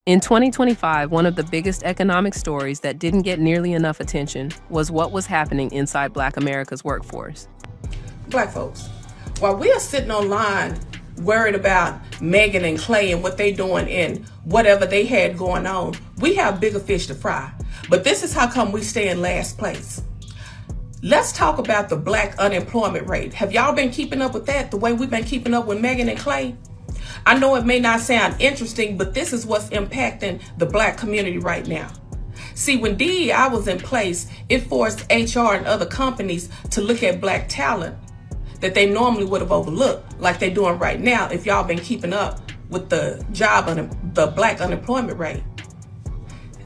In 2025, one of the biggest economic stories that didn't get nearly enough attention was what was happening inside Black America's workforce. Black folks, while we are sitting online worried about Megan and Clay and what they doing and whatever they had going on, we have bigger fish to fry. But this is how come we stay in last place. Let's talk about the Black unemployment rate. Have y'all been keeping up with that the way we've been keeping up with Megan and Clay? I know it may not sound interesting, but this is what's impacting the Black community right now. See, when DEI was in place, it forced HR and other companies to look at Black talent that they normally would have overlooked, like they're doing right now if y'all been keeping up with the Black unemployment rate.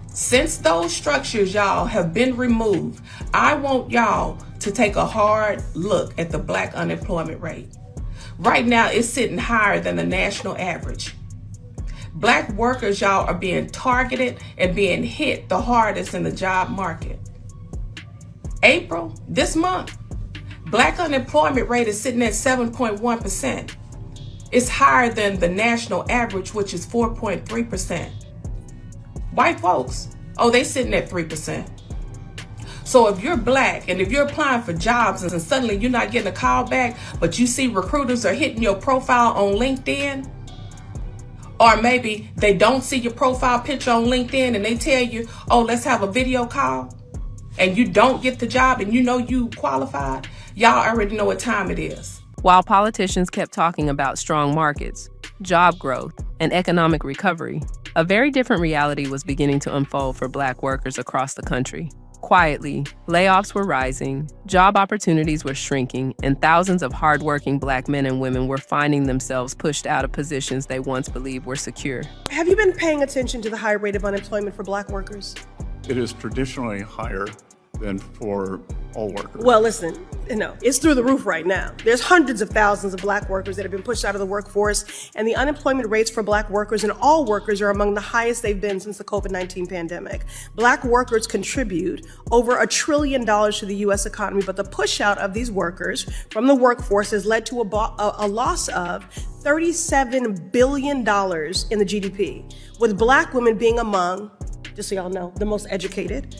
Since those structures, y'all, have been removed, I want y'all to take a hard look at the Black unemployment rate. Right now, it's sitting higher than the national average. Black workers, y'all, are being targeted and being hit the hardest in the job market. April, this month, Black unemployment rate is sitting at 7.1%. It's higher than the national average, which is 4.3%. White folks, they sitting at 3%. So if you're Black and if you're applying for jobs and suddenly you're not getting a call back, but you see recruiters are hitting your profile on LinkedIn, or maybe they don't see your profile picture on LinkedIn and they tell you, let's have a video call, and you don't get the job and you know you qualified, y'all already know what time it is. While politicians kept talking about strong markets, job growth, and economic recovery, a very different reality was beginning to unfold for Black workers across the country. Quietly, layoffs were rising, job opportunities were shrinking, and thousands of hardworking Black men and women were finding themselves pushed out of positions they once believed were secure. Have you been paying attention to the high rate of unemployment for Black workers? It is traditionally higher than for all workers. Well, listen, it's through the roof right now. There's hundreds of thousands of Black workers that have been pushed out of the workforce, and the unemployment rates for Black workers and all workers are among the highest they've been since the COVID-19 pandemic. Black workers contribute over $1 trillion to the U.S. economy, but the push out of these workers from the workforce has led to a loss of $37 billion in the GDP, with Black women being among, just so y'all know, the most educated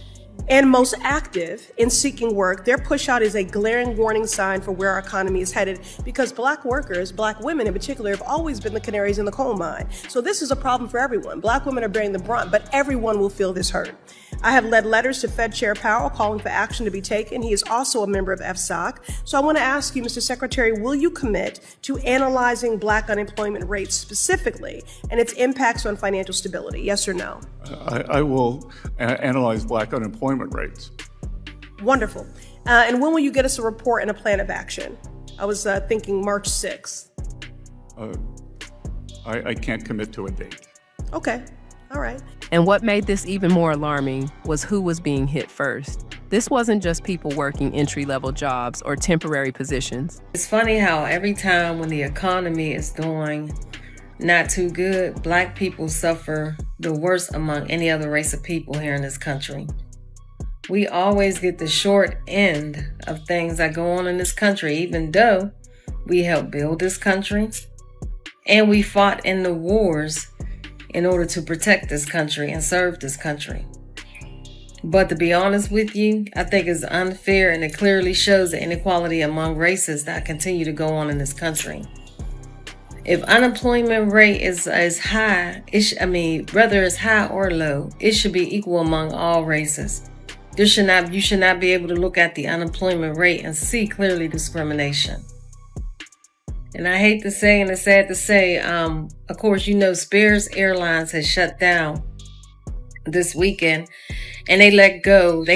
and most active in seeking work. Their push out is a glaring warning sign for where our economy is headed, because Black workers, Black women in particular, have always been the canaries in the coal mine. So this is a problem for everyone. Black women are bearing the brunt, but everyone will feel this hurt. I have led letters to Fed Chair Powell calling for action to be taken. He is also a member of FSOC. So I want to ask you, Mr. Secretary, will you commit to analyzing Black unemployment rates specifically and its impacts on financial stability? Yes or no? I will analyze Black unemployment rates. Wonderful. And when will you get us a report and a plan of action? I was thinking March 6th. I can't commit to a date. Okay. All right. And what made this even more alarming was who was being hit first. This wasn't just people working entry-level jobs or temporary positions. It's funny how every time when the economy is doing not too good, Black people suffer the worst among any other race of people here in this country. We always get the short end of things that go on in this country, even though we helped build this country and we fought in the wars in order to protect this country and serve this country. But to be honest with you, I think it's unfair, and it clearly shows the inequality among races that continue to go on in this country. If unemployment rate is high, whether it's high or low, it should be equal among all races. You should not be able to look at the unemployment rate and see clearly discrimination. And I hate to say, and it's sad to say, of course, Spears Airlines has shut down this weekend, and they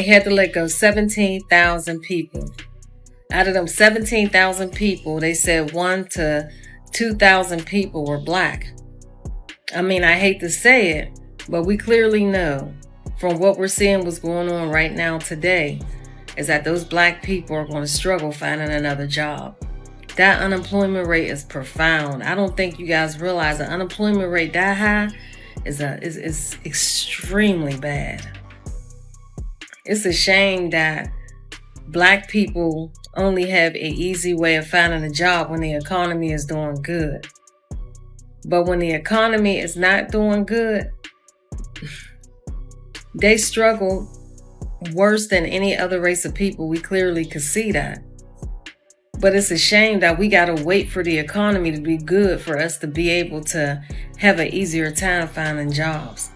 had to let go 17,000 people. Out of them 17,000 people, they said 1,000 to 2,000 people were Black. I hate to say it, but we clearly know from what we're seeing what's going on right now today is that those Black people are going to struggle finding another job. That unemployment rate is profound. I don't think you guys realize the unemployment rate that high is extremely bad. It's a shame that Black people only have an easy way of finding a job when the economy is doing good. But when the economy is not doing good, They struggle worse than any other race of people. We clearly could see that. But it's a shame that we got to wait for the economy to be good for us to be able to have an easier time finding jobs.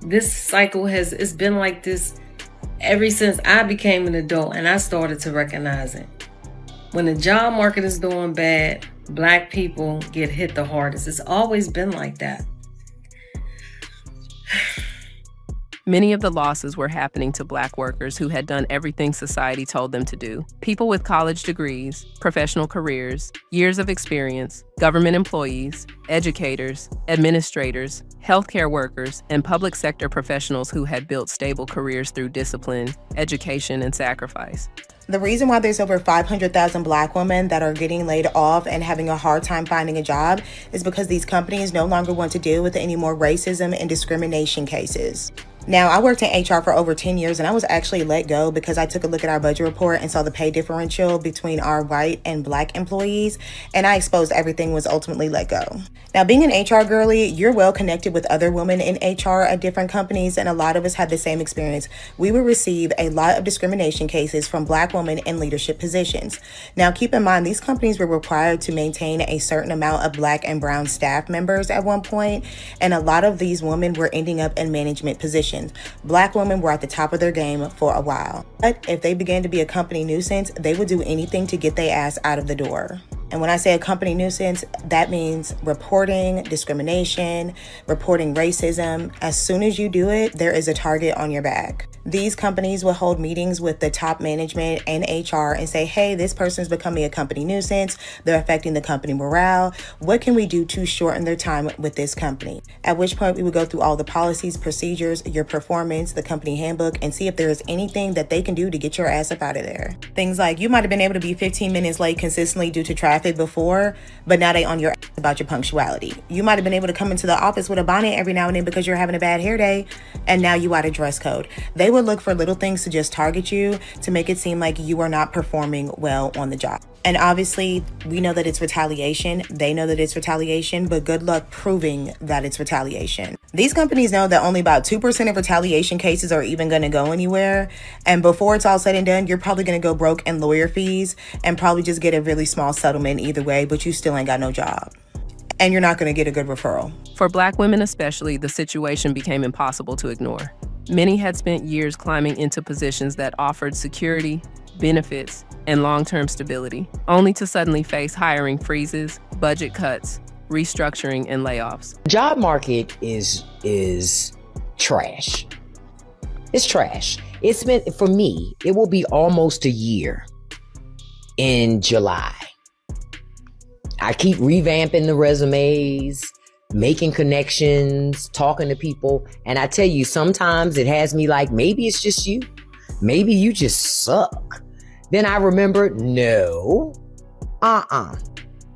This cycle it's been like this ever since I became an adult and I started to recognize it. When the job market is doing bad, Black people get hit the hardest. It's always been like that. Many of the losses were happening to Black workers who had done everything society told them to do. People with college degrees, professional careers, years of experience, government employees, educators, administrators, healthcare workers, and public sector professionals who had built stable careers through discipline, education, and sacrifice. The reason why there's over 500,000 Black women that are getting laid off and having a hard time finding a job is because these companies no longer want to deal with any more racism and discrimination cases. Now, I worked in HR for over 10 years and I was actually let go because I took a look at our budget report and saw the pay differential between our white and Black employees, and I exposed everything was ultimately let go. Now, being an HR girly, you're well connected with other women in HR at different companies, and a lot of us had the same experience. We would receive a lot of discrimination cases from Black women in leadership positions. Now, keep in mind, these companies were required to maintain a certain amount of Black and brown staff members at one point, and a lot of these women were ending up in management positions. Black women were at the top of their game for a while. But if they began to be a company nuisance, they would do anything to get their ass out of the door. And when I say a company nuisance, that means reporting discrimination, reporting racism. As soon as you do it, there is a target on your back. These companies will hold meetings with the top management and HR and say, hey, this person's becoming a company nuisance. They're affecting the company morale. What can we do to shorten their time with this company? At which point we would go through all the policies, procedures, your performance, the company handbook, and see if there is anything that they can do to get your ass up out of there. Things like you might have been able to be 15 minutes late consistently due to traffic before, but now they on your ass about your punctuality. You might have been able to come into the office with a bonnet every now and then because you're having a bad hair day, and now you out of dress code. They would look for little things to just target you to make it seem like you are not performing well on the job. And obviously, we know that it's retaliation. They know that it's retaliation, but good luck proving that it's retaliation. These companies know that only about 2% of retaliation cases are even going to go anywhere. And before it's all said and done, you're probably going to go broke in lawyer fees and probably just get a really small settlement either way, but you still ain't got no job. And you're not going to get a good referral. For Black women especially, the situation became impossible to ignore. Many had spent years climbing into positions that offered security, benefits, and long-term stability, only to suddenly face hiring freezes, budget cuts, restructuring, and layoffs. The job market is trash. It's trash. It's been, for me, it will be almost a year in July. I keep revamping the resumes, making connections, talking to people. And I tell you, sometimes it has me like, maybe it's just you. Maybe you just suck. Then I remember, no,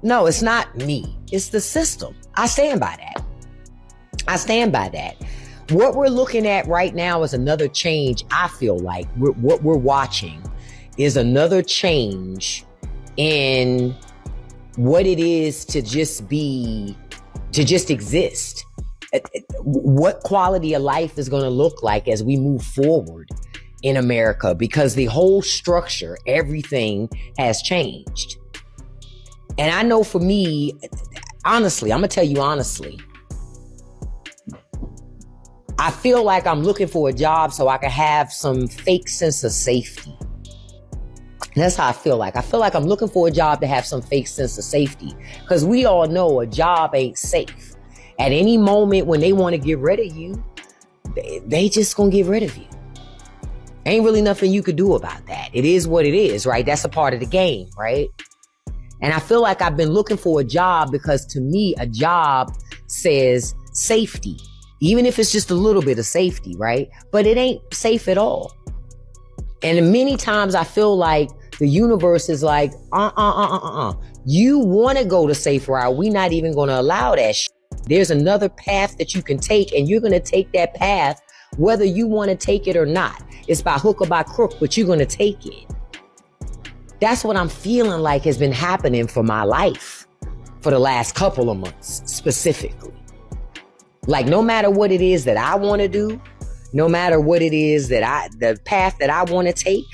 no, it's not me. It's the system. I stand by that. I stand by that. What we're looking at right now is another change. I feel like what we're watching is another change in what it is to just exist. What quality of life is going to look like as we move forward in America, because the whole structure, everything has changed. And I know for me, honestly, I'm going to tell you honestly, I feel like I'm looking for a job so I can have some fake sense of safety. That's how I feel like. I feel like I'm looking for a job to have some fake sense of safety, because we all know a job ain't safe. At any moment when they want to get rid of you, they just gonna get rid of you. Ain't really nothing you could do about that. It is what it is, right? That's a part of the game, right? And I feel like I've been looking for a job because to me, a job says safety, even if it's just a little bit of safety, right? But it ain't safe at all. And many times I feel like the universe is like, you want to go the safe route. We're not even going to allow that shit. There's another path that you can take, and you're going to take that path whether you want to take it or not. It's by hook or by crook, but you're going to take it. That's what I'm feeling like has been happening for my life for the last couple of months specifically. Like, no matter what it is that I want to do, no matter what it is that the path that I want to take,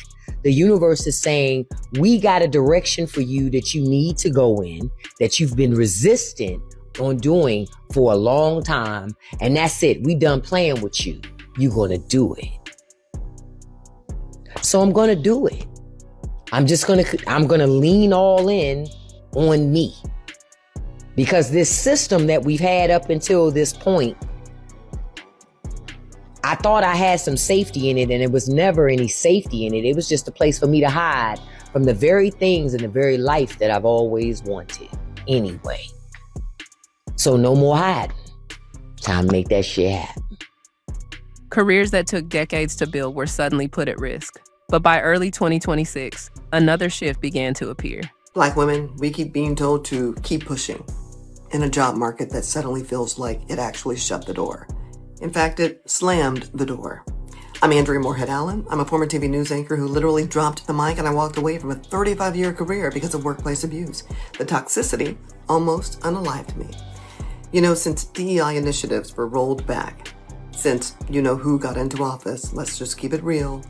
the universe is saying, we got a direction for you that you need to go in, that you've been resistant on doing for a long time. And that's it. We done playing with you. You're going to do it. So I'm going to do it. I'm going to lean all in on me. Because this system that we've had up until this point, I thought I had some safety in it, and it was never any safety in it. It was just a place for me to hide from the very things and the very life that I've always wanted anyway. So no more hiding. Time to make that shit happen. Careers that took decades to build were suddenly put at risk. But by early 2026, another shift began to appear. Black women, we keep being told to keep pushing in a job market that suddenly feels like it actually shut the door. In fact, it slammed the door. I'm Andrea Moorhead-Allen. I'm a former TV news anchor who literally dropped the mic and I walked away from a 35-year career because of workplace abuse. The toxicity almost unalived me. You know, since DEI initiatives were rolled back, since you know who got into office, let's just keep it real,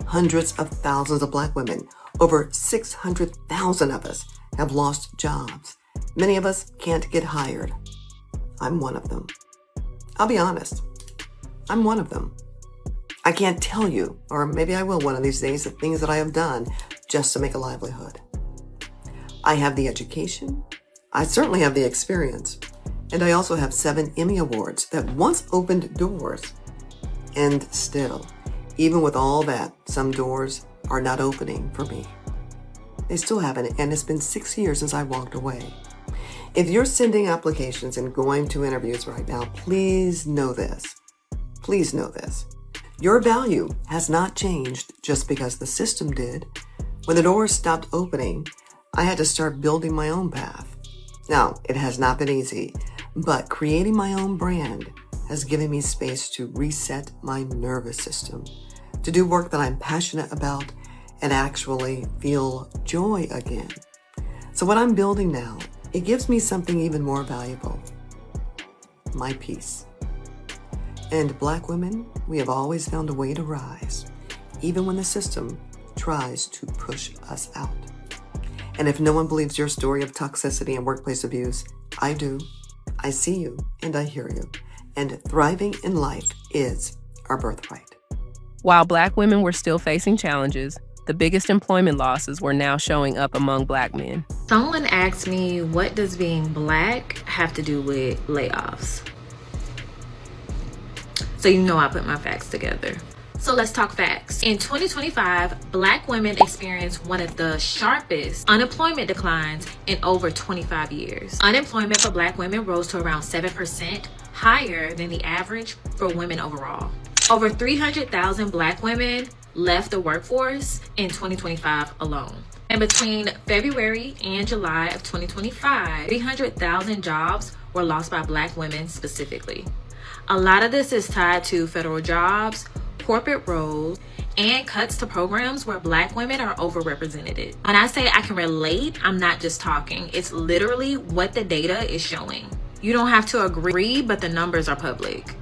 hundreds of thousands of Black women, over 600,000 of us, have lost jobs. Many of us can't get hired. I'm one of them. I'll be honest. I'm one of them. I can't tell you, or maybe I will one of these days, the things that I have done just to make a livelihood. I have the education. I certainly have the experience. And I also have 7 Emmy Awards that once opened doors. And still, even with all that, some doors are not opening for me. They still haven't, and it's been 6 years since I walked away. If you're sending applications and going to interviews right now, please know this. Please know this. Your value has not changed just because the system did. When the doors stopped opening, I had to start building my own path. Now, it has not been easy, but creating my own brand has given me space to reset my nervous system, to do work that I'm passionate about and actually feel joy again. So what I'm building now, it gives me something even more valuable, my peace. And Black women, we have always found a way to rise, even when the system tries to push us out. And if no one believes your story of toxicity and workplace abuse, I do. I see you and I hear you. And thriving in life is our birthright. While Black women were still facing challenges, the biggest employment losses were now showing up among Black men. Someone asked me, what does being Black have to do with layoffs? So you know I put my facts together. So let's talk facts. In 2025, Black women experienced one of the sharpest unemployment declines in over 25 years. Unemployment for Black women rose to around 7%, higher than the average for women overall. Over 300,000 Black women left the workforce in 2025 alone. And between February and July of 2025, 300,000 jobs were lost by Black women specifically. A lot of this is tied to federal jobs, corporate roles, and cuts to programs where Black women are overrepresented. When I say I can relate, I'm not just talking. It's literally what the data is showing. You don't have to agree, but the numbers are public.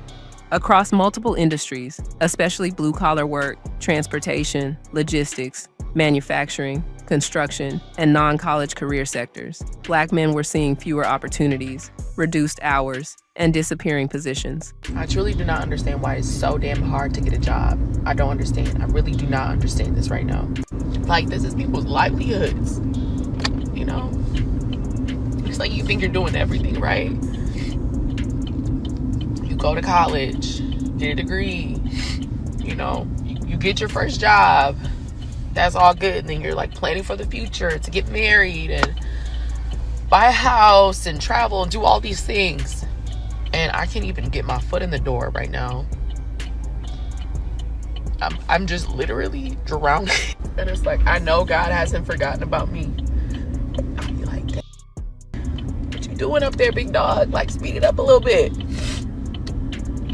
Across multiple industries, especially blue-collar work, transportation, logistics, manufacturing, construction, and non-college career sectors, Black men were seeing fewer opportunities, reduced hours, and disappearing positions. I truly do not understand why it's so damn hard to get a job. I don't understand. I really do not understand this right now. Like, this is people's livelihoods, you know? It's like you think you're doing everything right. You go to college, get a degree, you know, you get your first job. That's all good. And then you're like planning for the future to get married and buy a house and travel and do all these things. And I can't even get my foot in the door right now. I'm just literally drowning. And it's like, I know God hasn't forgotten about me. I'll be like, what you doing up there, big dog? Like, speed it up a little bit.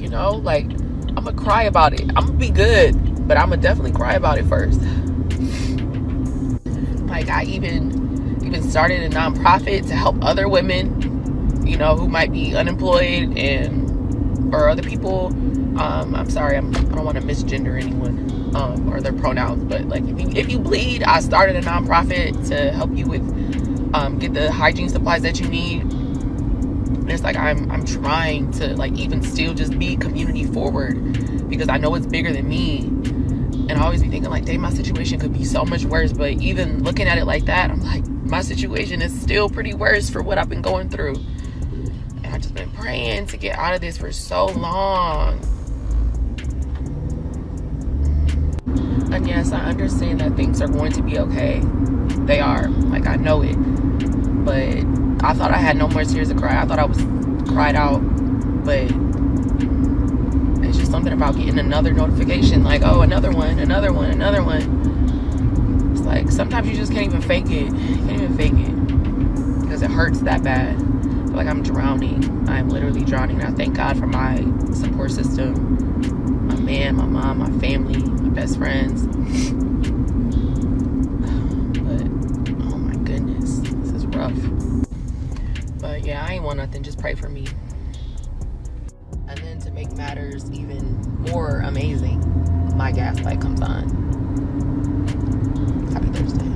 You know, like, I'm gonna cry about it. I'm gonna be good, but I'm gonna definitely cry about it first. Like, I even started a nonprofit to help other women, you know, who might be unemployed and or other people, I'm sorry, I don't want to misgender anyone or their pronouns, but like if you bleed, I started a nonprofit to help you with get the hygiene supplies that you need. It's like I'm trying to like even still just be community forward, because I know it's bigger than me. And I always be thinking like, dang, my situation could be so much worse. But even looking at it like that, I'm like, my situation is still pretty worse for what I've been going through. And I've just been praying to get out of this for so long. And yes, I understand that things are going to be okay. They are. Like, I know it. But I thought I had no more tears to cry. I thought I was cried out. But it's just something about getting another notification. Like, oh, another one. It's like, sometimes you just can't even fake it. You can't even fake it. Because it hurts that bad. I feel like I'm drowning. I'm literally drowning. And I thank God for my support system. My man, my mom, my family, my best friends. Rough. But yeah, I ain't want nothing, just pray for me. And then to make matters even more amazing, my gas light comes on. Happy Thursday.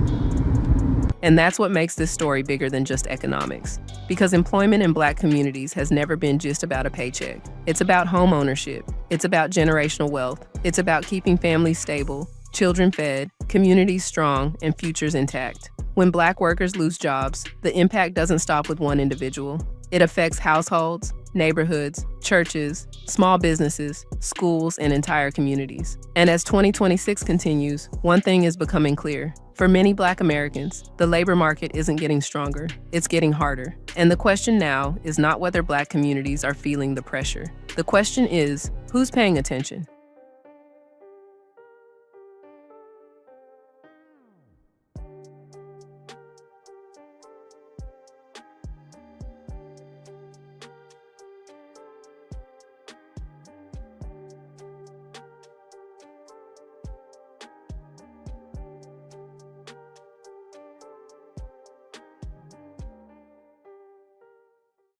And that's what makes this story bigger than just economics. Because employment in Black communities has never been just about a paycheck. It's about home ownership. It's about generational wealth. It's about keeping families stable, children fed, communities strong, and futures intact. When Black workers lose jobs, the impact doesn't stop with one individual. It affects households, neighborhoods, churches, small businesses, schools, and entire communities. And as 2026 continues, one thing is becoming clear. For many Black Americans, the labor market isn't getting stronger, it's getting harder. And the question now is not whether Black communities are feeling the pressure. The question is, who's paying attention?